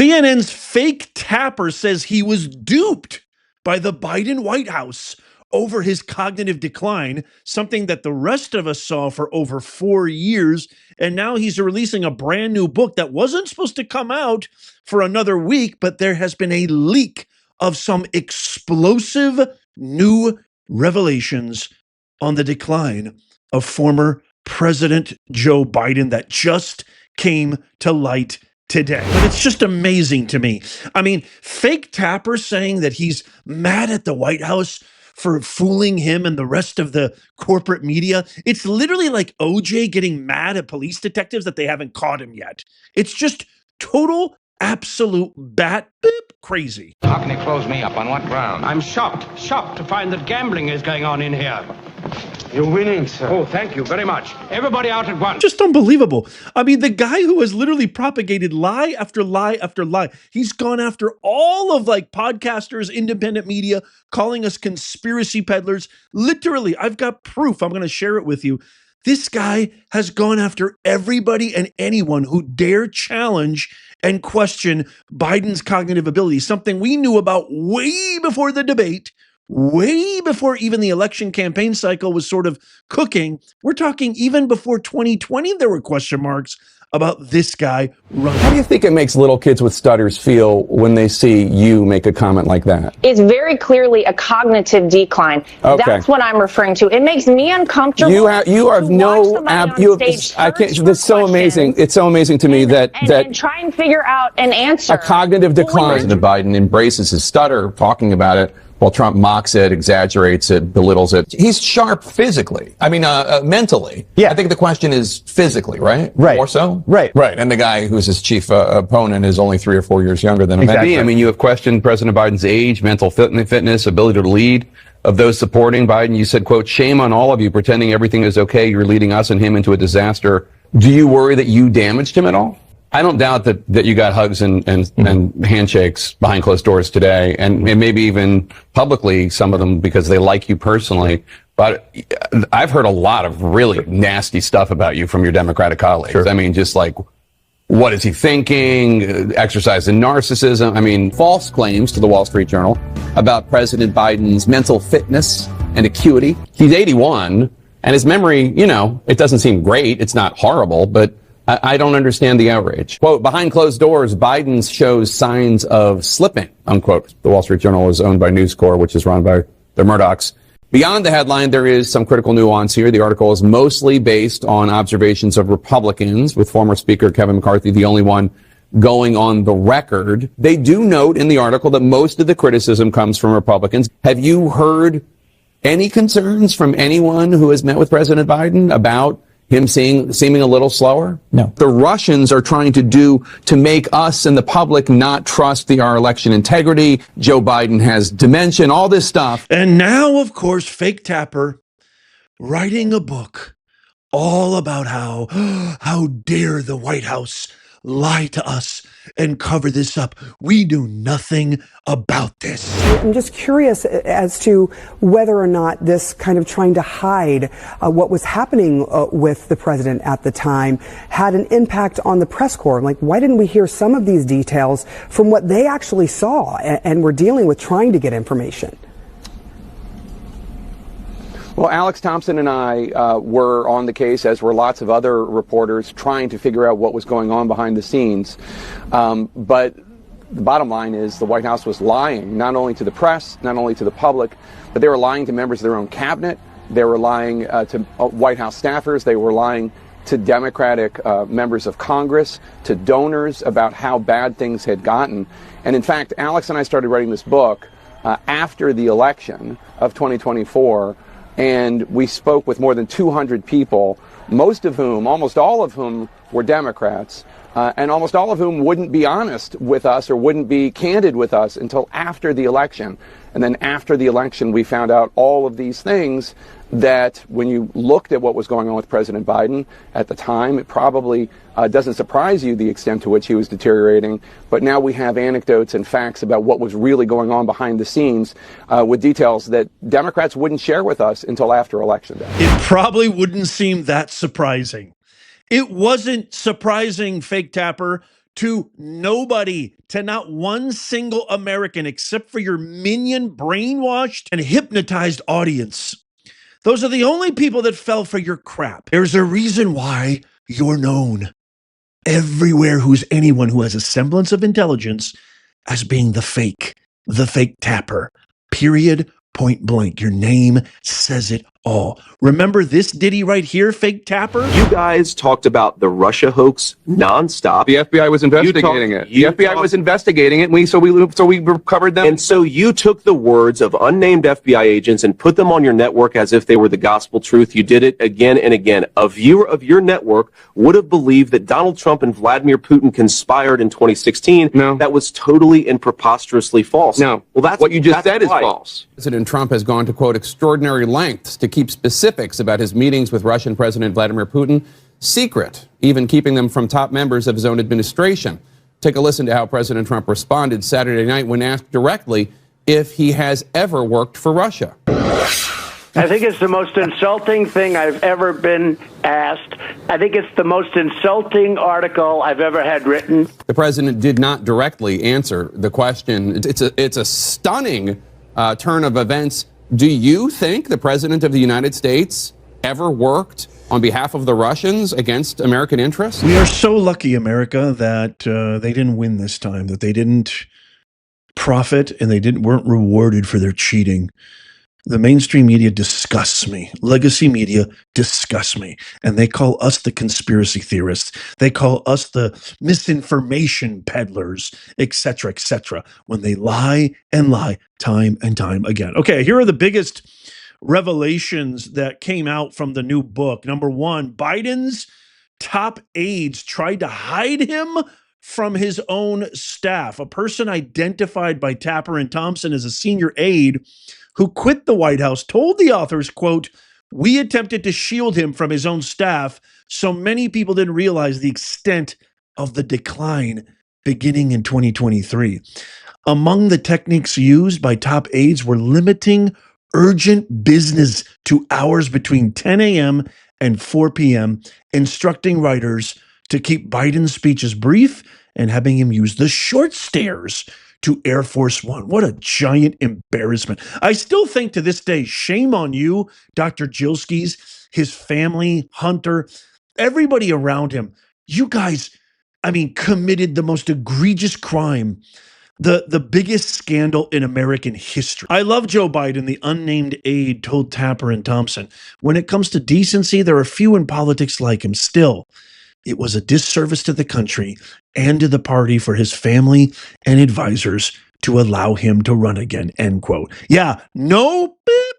CNN's fake tapper says he was duped by the Biden White House over his cognitive decline, something that the rest of us saw for over 4 years. And now he's releasing a brand new book that wasn't supposed to come out for another week, but there has been a leak of some explosive new revelations on the decline of former President Joe Biden that just came to light today. But it's just amazing to me. I mean, fake tapper saying that he's mad at the White House for fooling him and the rest of the corporate media. It's literally like OJ getting mad at police detectives that they haven't caught him yet. It's just total, absolute bat boop crazy. How can he close me up? On what ground? I'm shocked to find that gambling is going on in here. You're winning, sir. Oh, thank you very much. Everybody out at once. Just unbelievable. I mean, the guy who has literally propagated lie after lie after lie. He's gone after all of like podcasters, independent media, calling us conspiracy peddlers. Literally, I've got proof. I'm going to share it with you. This guy has gone after everybody and anyone who dare challenge and question Biden's cognitive ability, something we knew about way before the debate, way before even the election campaign cycle was sort of cooking. We're talking even before 2020, there were question marks about this guy running. How do you think it makes little kids with stutters feel when they see you make a comment like that? It's very clearly a cognitive decline. Okay. That's what I'm referring to. It makes me uncomfortable. You have no I can't. It's so amazing. It's so amazing to me that try and figure out an answer. A cognitive decline. President Biden embraces his stutter, talking about it, while Trump mocks it, exaggerates it, belittles it. He's sharp physically. I mean, mentally. Yeah. I think the question is physically, right? Right. More so? Right. Right. And the guy who's his chief opponent is only 3 or 4 years younger than him. Exactly. I mean, you have questioned President Biden's age, mental fitness, ability to lead. Of those supporting Biden, you said, quote, "Shame on all of you pretending everything is okay. You're leading us and him into a disaster." Do you worry that you damaged him at all? I don't doubt that you got hugs and handshakes behind closed doors today, and maybe even publicly, some of them because they like you personally. But I've heard a lot of really nasty stuff about you from your Democratic colleagues. Sure. I mean, just like, what is he thinking? Exercise in narcissism. I mean, false claims to the Wall Street Journal about President Biden's mental fitness and acuity. He's 81, and his memory, it doesn't seem great. It's not horrible, but I don't understand the outrage. Quote, "Behind closed doors, Biden shows signs of slipping," unquote. The Wall Street Journal is owned by News Corp, which is run by the Murdochs. Beyond the headline, there is some critical nuance here. The article is mostly based on observations of Republicans, with former Speaker Kevin McCarthy the only one going on the record. They do note in the article that most of the criticism comes from Republicans. Have you heard any concerns from anyone who has met with President Biden about him seeming a little slower? No. The Russians are trying to make us and the public not trust our election integrity. Joe Biden has dementia, all this stuff. And now, of course, fake tapper writing a book all about how dare the White House lie to us and cover this up. We do nothing about this. I'm just curious as to whether or not this kind of trying to hide what was happening with the president at the time had an impact on the press corps. Like, why didn't we hear some of these details from what they actually saw and were dealing with trying to get information? Well, Alex Thompson and I were on the case, as were lots of other reporters, trying to figure out what was going on behind the scenes. But the bottom line is the White House was lying, not only to the press, not only to the public, but they were lying to members of their own cabinet. They were lying to White House staffers. They were lying to Democratic members of Congress, to donors about how bad things had gotten. And in fact, Alex and I started writing this book after the election of 2024. And we spoke with more than 200 people, most of whom, almost all of whom, were Democrats, and almost all of whom wouldn't be honest with us or wouldn't be candid with us until after the election. And then after the election, we found out all of these things that when you looked at what was going on with President Biden at the time, it probably doesn't surprise you the extent to which he was deteriorating. But now we have anecdotes and facts about what was really going on behind the scenes with details that Democrats wouldn't share with us until after Election Day. It probably wouldn't seem that surprising. It wasn't surprising, fake tapper, to nobody, to not one single American except for your minion, brainwashed, and hypnotized audience. Those are the only people that fell for your crap. There's a reason why you're known everywhere who's anyone who has a semblance of intelligence as being the fake tapper. Period. Point blank. Your name says it all. Remember this ditty right here, fake tapper? You guys talked about the Russia hoax nonstop. The FBI was investigating it. The FBI was investigating it. So we recovered them. And so you took the words of unnamed FBI agents and put them on your network as if they were the gospel truth. You did it again and again. A viewer of your network would have believed that Donald Trump and Vladimir Putin conspired in 2016. No. That was totally and preposterously false. No. Well, that's what you just said is why. false. President Trump has gone to, quote, extraordinary lengths to keep specifics about his meetings with Russian President Vladimir Putin secret, even keeping them from top members of his own administration. Take a listen to how President Trump responded Saturday night when asked directly if he has ever worked for Russia. I think it's the most insulting thing I've ever been asked. I think it's the most insulting article I've ever had written. The president did not directly answer the question. It's a stunning turn of events. Do you think the president of the United States ever worked on behalf of the Russians against American interests? We are so lucky, America, that they didn't win this time, that they didn't profit and they weren't rewarded for their cheating. The mainstream media disgusts me. Legacy media disgusts me. And they call us the conspiracy theorists. They call us the misinformation peddlers, etc., etc., when they lie and lie time and time again. Okay, here are the biggest revelations that came out from the new book. Number one, Biden's top aides tried to hide him from his own staff. A person identified by Tapper and Thompson as a senior aide who quit the White House told the authors, quote, "We attempted to shield him from his own staff, so many people didn't realize the extent of the decline beginning in 2023. Among the techniques used by top aides were limiting urgent business to hours between 10 a.m. and 4 p.m., instructing writers to keep Biden's speeches brief and having him use the short stairs to Air Force One." What a giant embarrassment. I still think to this day, shame on you, Dr. Jilskis, his family, Hunter, everybody around him. You guys, committed the most egregious crime, the biggest scandal in American history. I love Joe Biden, the unnamed aide told Tapper and Thompson. When it comes to decency, there are few in politics like him. Still, it was a disservice to the country and to the party for his family and advisors to allow him to run again, end quote. Yeah, no beep.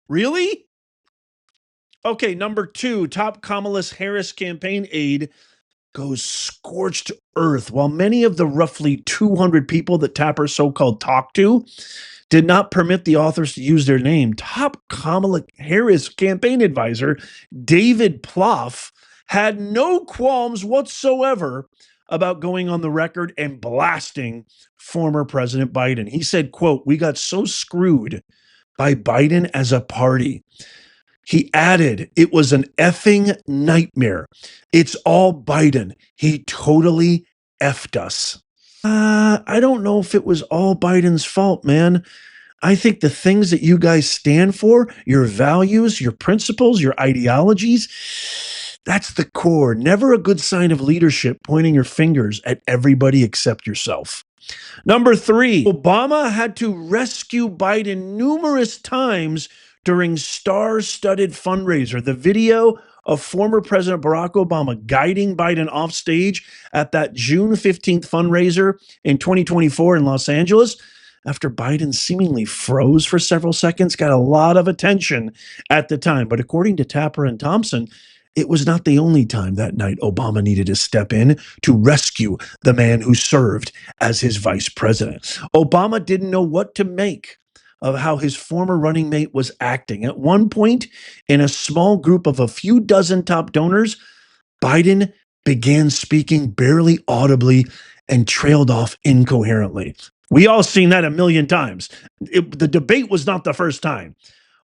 Really? Okay, number two, top Kamala Harris campaign aide goes scorched earth. While many of the roughly 200 people that Tapper so-called talked to did not permit the authors to use their name, top Kamala Harris campaign advisor David Plouffe had no qualms whatsoever about going on the record and blasting former President Biden. He said, quote, "We got so screwed by Biden as a party." He added, "It was an effing nightmare. It's all Biden. He totally effed us." I don't know if it was all Biden's fault, man. I think the things that you guys stand for, your values, your principles, your ideologies, that's the core. Never a good sign of leadership, pointing your fingers at everybody except yourself. Number three, Obama had to rescue Biden numerous times during star-studded fundraiser. The video of former President Barack Obama guiding Biden off stage at that June 15th fundraiser in 2024 in Los Angeles, after Biden seemingly froze for several seconds, got a lot of attention at the time. But according to Tapper and Thompson, it was not the only time that night Obama needed to step in to rescue the man who served as his vice president. Obama didn't know what to make of how his former running mate was acting. At one point, in a small group of a few dozen top donors, Biden began speaking barely audibly and trailed off incoherently. We all seen that a million times. The debate was not the first time.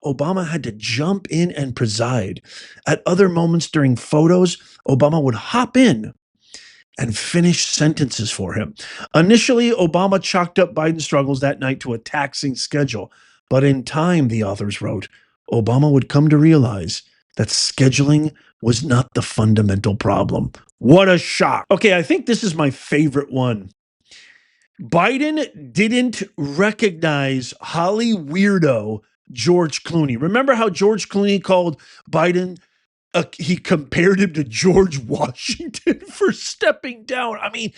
Obama had to jump in and preside. At other moments during photos, Obama would hop in and finish sentences for him. Initially, Obama chalked up Biden's struggles that night to a taxing schedule. But in time, the authors wrote, Obama would come to realize that scheduling was not the fundamental problem. What a shock. Okay, I think this is my favorite one. Biden didn't recognize Holly weirdo George Clooney. Remember how George Clooney called Biden, he compared him to George Washington for stepping down. I mean,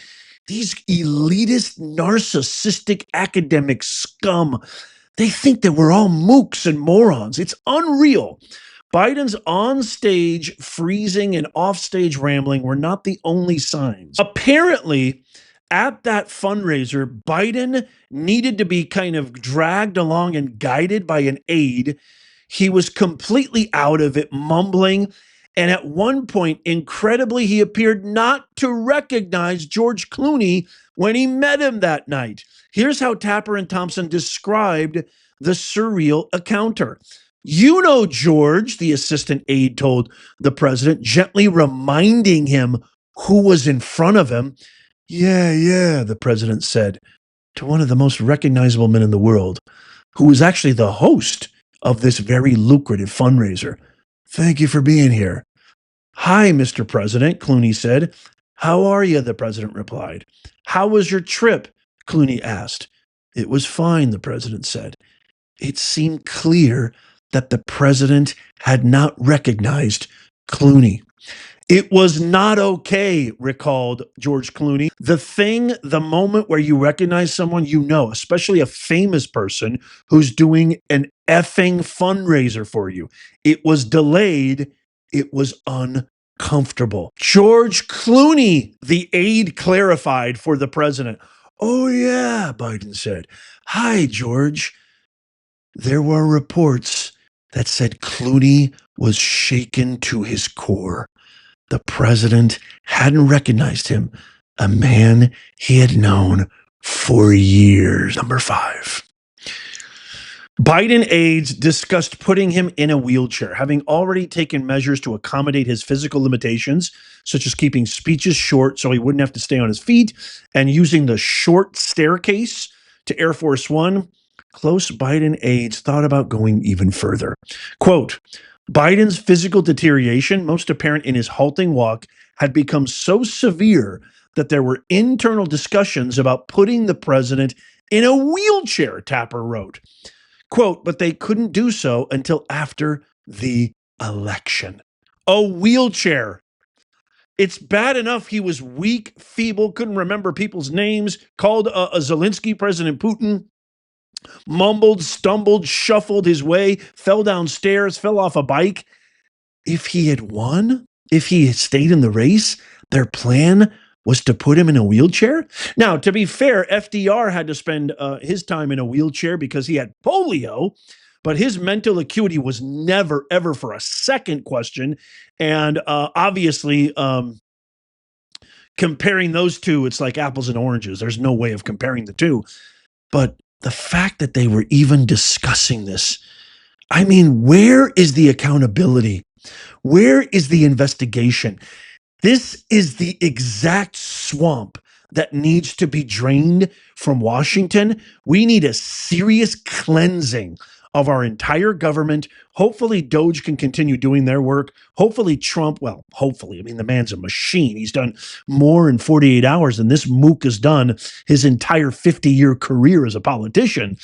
these elitist, narcissistic academic scum, they think that we're all mooks and morons. It's unreal. Biden's on-stage freezing and off-stage rambling were not the only signs. Apparently, at that fundraiser, Biden needed to be kind of dragged along and guided by an aide. He was completely out of it, mumbling. And at one point, incredibly, he appeared not to recognize George Clooney when he met him that night. Here's how Tapper and Thompson described the surreal encounter. You know, George, the assistant aide told the president, gently reminding him who was in front of him. Yeah, the president said to one of the most recognizable men in the world, who was actually the host of this very lucrative fundraiser. Thank you for being here. Hi, Mr. President, Clooney said. How are you? The president replied. How was your trip? Clooney asked. It was fine, the president said. It seemed clear that the president had not recognized Clooney. It was not okay, recalled George Clooney. The moment where you recognize someone you know, especially a famous person who's doing an effing fundraiser for you. It was delayed. It was uncomfortable. George Clooney, the aide, clarified for the president. Oh, yeah, Biden said. Hi, George. There were reports that said Clooney was shaken to his core. The president hadn't recognized him, a man he had known for years. Number 5. Biden aides discussed putting him in a wheelchair, having already taken measures to accommodate his physical limitations, such as keeping speeches short so he wouldn't have to stay on his feet, and using the short staircase to Air Force One. Close Biden aides thought about going even further. Quote, Biden's physical deterioration, most apparent in his halting walk, had become so severe that there were internal discussions about putting the president in a wheelchair, Tapper wrote. Quote, but they couldn't do so until after the election. A wheelchair. It's bad enough he was weak, feeble, couldn't remember people's names, called a Zelensky President Putin, mumbled, stumbled, shuffled his way, fell downstairs, fell off a bike. If he had won, if he had stayed in the race, their plan was to put him in a wheelchair. Now, to be fair, FDR had to spend his time in a wheelchair because he had polio, but his mental acuity was never, ever for a second question. And obviously, comparing those two, it's like apples and oranges. There's no way of comparing the two. But the fact that they were even discussing this, I mean, where is the accountability? Where is the investigation? This is the exact swamp that needs to be drained from Washington. We need a serious cleansing of our entire government. Hopefully Doge can continue doing their work. Hopefully Trump, well, hopefully, I mean, the man's a machine. He's done more in 48 hours than this mook has done his entire 50-year career as a politician.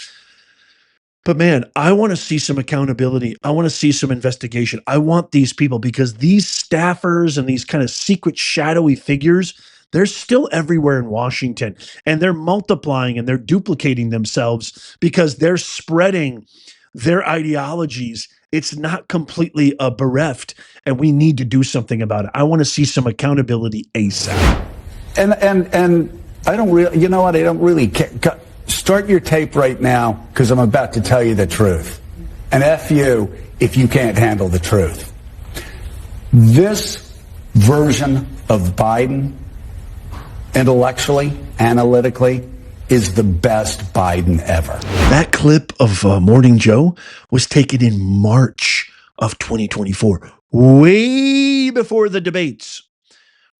But man, I want to see some accountability. I want to see some investigation. I want these people, because these staffers and these kind of secret shadowy figures, they're still everywhere in Washington, and they're multiplying and they're duplicating themselves because they're spreading their ideologies. It's not completely bereft, and we need to do something about it. I want to see some accountability ASAP. And I don't really, you know what? I don't really care. Start your tape right now, because I'm about to tell you the truth. And F you if you can't handle the truth. This version of Biden, intellectually, analytically, is the best Biden ever. That clip of Morning Joe was taken in March of 2024, way before the debates.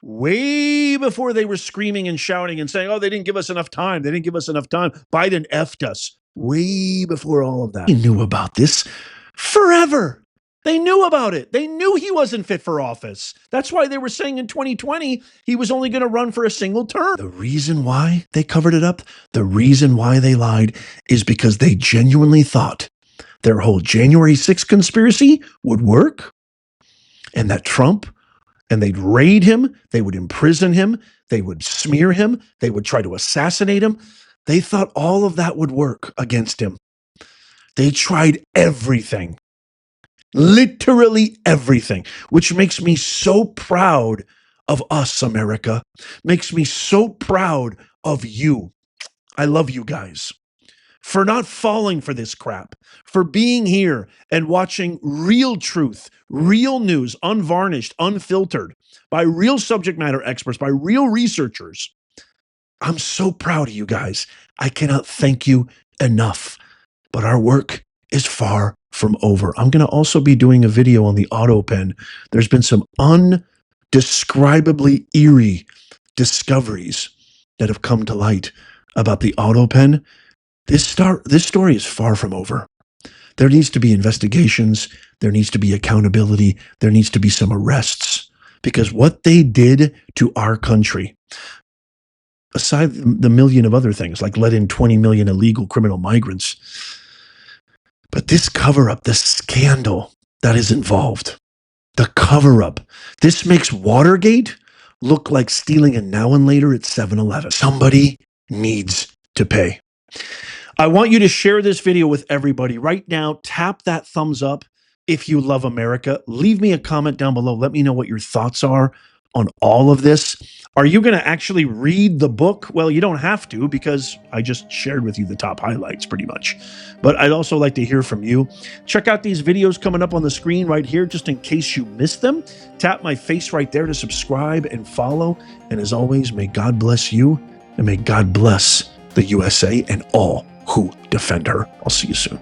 way before they were screaming and shouting and saying, oh, they didn't give us enough time. They didn't give us enough time. Biden effed us. Way before all of that. They knew about this forever. They knew about it. They knew he wasn't fit for office. That's why they were saying in 2020, he was only going to run for a single term. The reason why they covered it up, the reason why they lied is because they genuinely thought their whole January 6th conspiracy would work and that Trump, and they'd raid him, they would imprison him, they would smear him, they would try to assassinate him. They thought all of that would work against him. They tried everything, literally everything, which makes me so proud of us, America. Makes me so proud of you. I love you guys for not falling for this crap, for being here and watching real truth, real news, unvarnished, unfiltered, by real subject matter experts, by real researchers. I'm so proud of you guys. I cannot thank you enough, but our work is far from over. I'm going to also be doing a video on the auto pen. There's been some undescribably eerie discoveries that have come to light about the auto pen. This story is far from over. There needs to be investigations. There needs to be accountability. There needs to be some arrests, because what they did to our country, aside the million of other things, like let in 20 million illegal criminal migrants, but this cover-up, the scandal that is involved, the cover-up, this makes Watergate look like stealing a Now and Later at 7-Eleven. Somebody needs to pay. I want you to share this video with everybody right now. Tap that thumbs up if you love America. Leave me a comment down below. Let me know what your thoughts are on all of this. Are you going to actually read the book? Well, you don't have to, because I just shared with you the top highlights pretty much. But I'd also like to hear from you. Check out these videos coming up on the screen right here, just in case you missed them. Tap my face right there to subscribe and follow. And as always, may God bless you, and may God bless the USA and all who defend her. I'll see you soon.